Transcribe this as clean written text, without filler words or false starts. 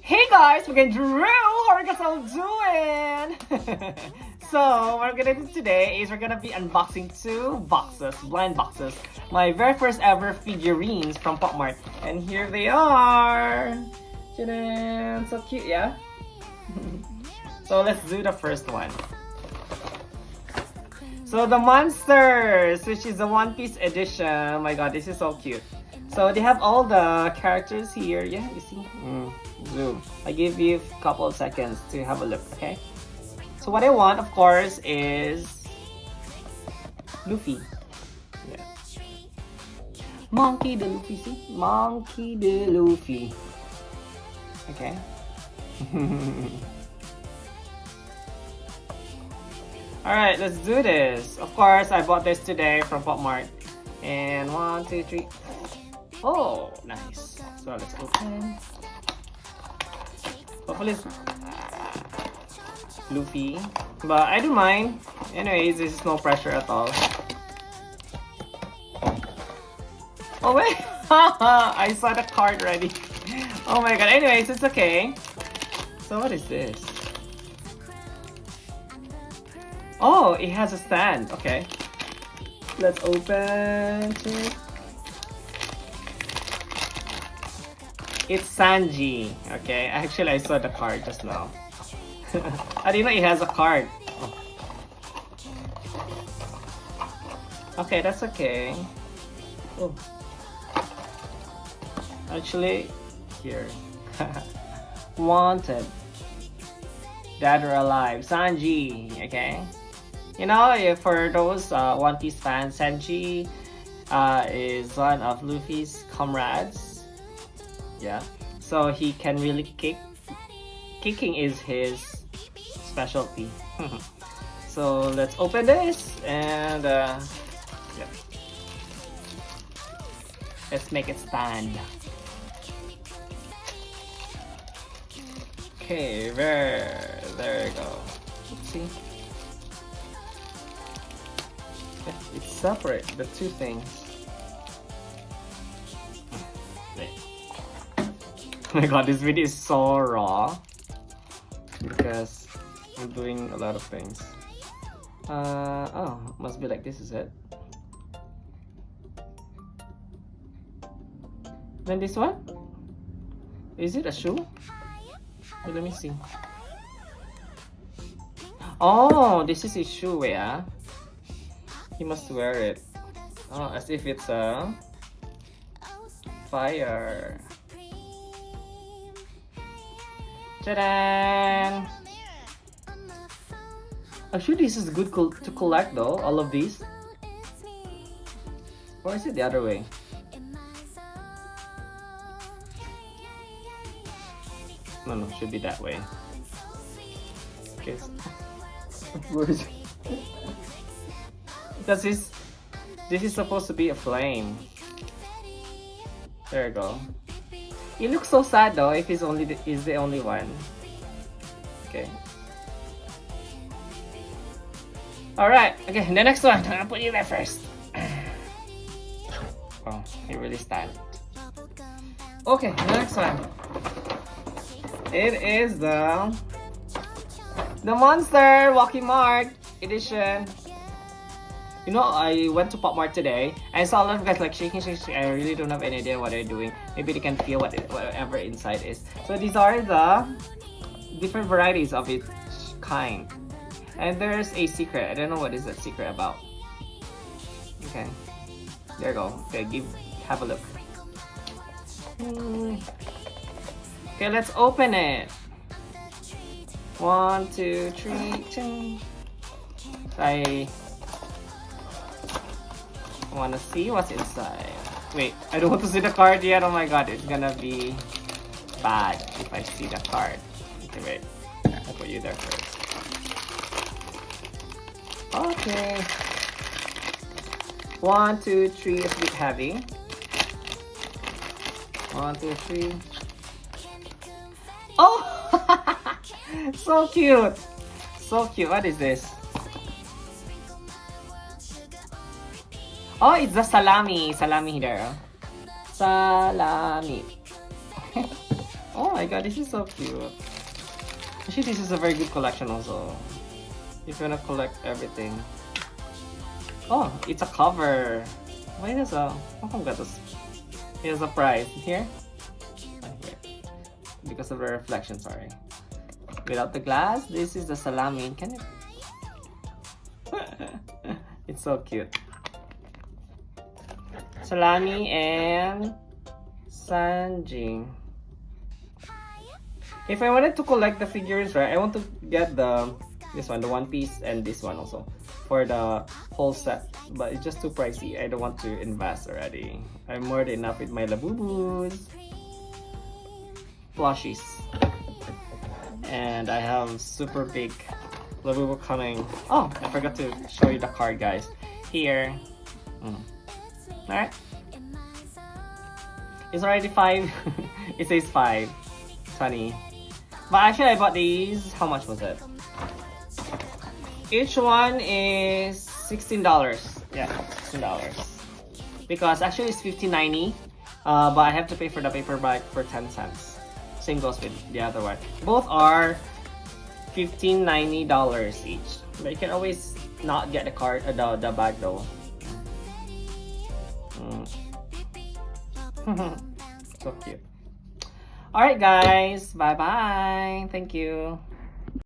Hey guys, we're gonna drill. How are you guys all doing? So what we're gonna do today is we're gonna be unboxing two boxes, blind boxes. My very first ever figurines from Pop Mart. And here they are. Ta-da! So cute, yeah? So let's do the first one. So the Monsters, which is the One Piece edition. Oh my god, this is so cute. So they have all the characters here. Yeah, you see? Zoom. I give you a couple of seconds to have a look, okay? So what I want, of course, is Luffy. Yeah. Monkey the Luffy, see? Monkey the Luffy. Okay. Alright, let's do this. Of course, I bought this today from Pop Mart. And 1, 2, 3. Oh, nice. So let's open. Hopefully it's Luffy. But I don't mind. Anyways, this is no pressure at all. Oh wait! I saw the card already. Oh my god. Anyways, it's okay. So what is this? Oh, it has a stand. Okay. Let's open it. It's Sanji. Okay, actually I saw the card just now. I didn't know it has a card. Oh. Okay, that's okay. Oh. Actually, here. Wanted. Dead or alive. Sanji. Okay. You know, for those One Piece fans, Sanji is one of Luffy's comrades. Yeah, so he can really kick. Kicking is his specialty. So let's open this and yeah, let's make it stand. Okay, there you go. Let's see. It's separate, the two things. Oh my god, this video is so raw because I'm doing a lot of things. Oh, must be like this, is it? Then this one? Is it a shoe? Wait, let me see. Oh, this is his shoe, yeah? He must wear it. Oh, as if it's a fire. Ta-da! Actually, this is good to collect though, all of these. Or is it the other way? No, should be that way. Okay. Where is it? Because this is supposed to be a flame. There you go. It looks so sad though if he's the only one. Okay. Alright, okay, the next one. I'll put you there first. Oh, he really stands. Okay, the next one. It is the Monster WACKY MART edition. You know, I went to Pop Mart today and I saw a lot of guys like shaking. I really don't have any idea what they're doing. Maybe they can feel whatever inside is. So these are the different varieties of each kind. And there's a secret. I don't know what is that secret about. Okay. There you go. Okay, have a look. Okay, let's open it. 1, 2, 3, 2. I want to see what's inside. Wait, I don't want to see the card yet. Oh my god, it's gonna be bad if I see the card. Okay, wait. I'll put you there first. Okay. 1, 2, 3. It's a bit heavy. 1, 2, 3. Oh! So cute! So cute. What is this? Oh, it's the salami. Salami there. Salami. Oh, my god, this is so cute. Actually, this is a very good collection also. If you wanna collect everything. Oh, it's a cover. Why is a? How come got this? Here's a price here. Here. Because of the reflection, sorry. Without the glass, this is the salami. Can it? It's so cute. Salami and Sanji. If I wanted to collect the figures, right, I want to get this one, the one piece, and this one also for the whole set. But it's just too pricey. I don't want to invest already. I'm more than enough with my LABUBUs, plushies, and I have super big LABUBU coming. Oh, I forgot to show you the card, guys. Here. Alright. It's already 5. It says 5. Funny. But actually I bought these. How much was it? Each one is $16. Yeah, $16. Because actually it's $15.90. But I have to pay for the paper bag for 10 cents. Same goes with the other one. Both are $15.90 each. But you can always not get the card, the bag though. So cute. Alright guys, bye bye. Thank you.